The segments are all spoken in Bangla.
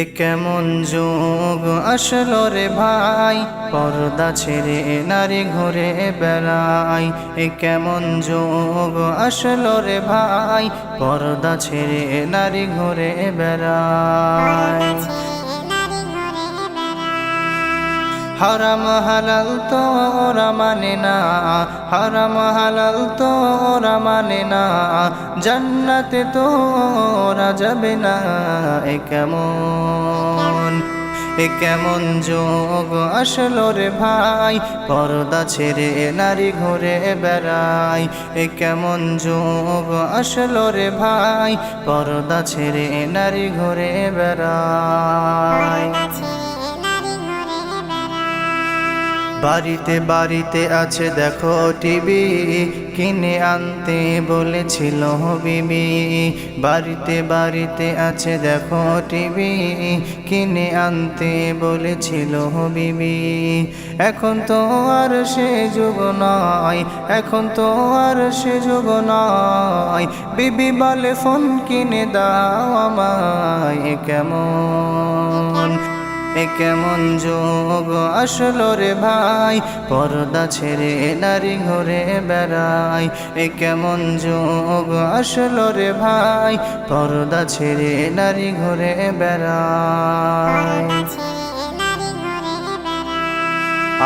এ কেমন যুগ আসলো রে ভাই, পর্দা ছেড়ে নারী ঘুরে বেড়ায়। এ কেমন যুগ আসলো রে ভাই, পর্দা ছেড়ে নারী ঘুরে বেড়ায়। হারাম হালাল তো ওরা মানে না, হারাম হালাল তো ওরা মানে না, জান্নাতে তো ওরা যাবে না। এ কেমন যুগ আসলো রে ভাই, পর্দা ছেড়ে নারী ঘুরে বেড়ায়। এ কেমন যুগ আসলো রে ভাই, পর্দা ছেড়ে নারী ঘুরে বেড়ায়। বাড়িতে বাড়িতে আছে দেখো টিভি, কিনে আনতে বলেছিল বিবি। বাড়িতে বাড়িতে আছে দেখো টিভি, কিনে আনতে বলেছিল বিবি। এখন তো আর সে যুগ নয়, এখন তো আর সে যুগ নয়। বিবি বলে ফোন কিনে দাও আমায়। এ কেমন যুগ আসলো রে ভাই, পর্দা ছেড়ে নারী ঘুরে বেড়ায়। এ কেমন যুগ আসলো রে ভাই, পর্দা ছেড়ে নারী ঘুরে বেড়ায়।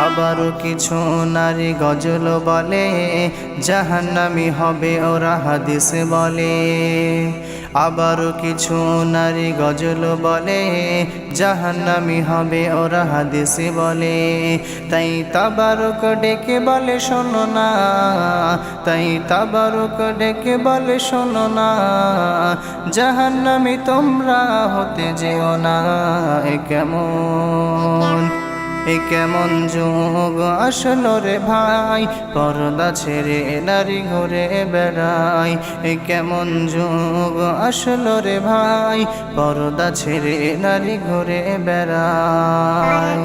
আবারও কিছু নারী গজল বলে, জাহান্নামী হবে ওরা হাদিস বলে। আবারও কিছু নারী গজল বলে, জাহান্নামী হবে ওরা হাদিস বলে। তাই তাবারক ডেকে বলে শোনো না, তাই তাবারক ডেকে বলে শোনো না, জাহান্নামী তোমরা হতে যেও না। এ কেমন যুগ আসলো রে ভাই, পর্দা ছেড়ে নারী ঘুরে বেড়ায়। এ কেমন যুগ আসলো রে ভাই, পর্দা ছেড়ে নারী ঘুরে বেড়ায়।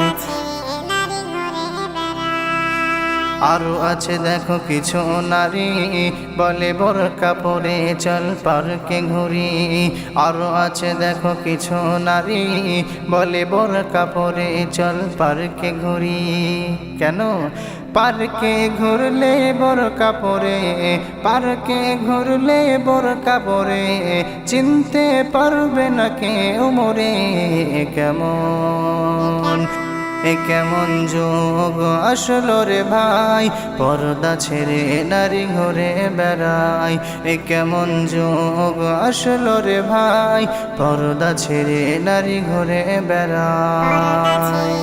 আরো আছে দেখো কিছু নারী বলে বোরকা পরে চল পার্কে ঘুরি। আরো আছে দেখো কিছু নারী বলে বোরকা পরে চল পার্কে ঘুরি। কেন? পার্কে ঘুরলে বোরকা পরে, পার্কে ঘুরলে বোরকা পরে চিনতে পারবে না কেউ মোরে। এ কেমন যুগ আসলো রে ভাই, পর্দা ছেড়ে নারী ঘুরে বেড়ায়। এ কেমন যুগ আসলো রে ভাই, পর্দা ছেড়ে নারী ঘুরে বেড়ায়।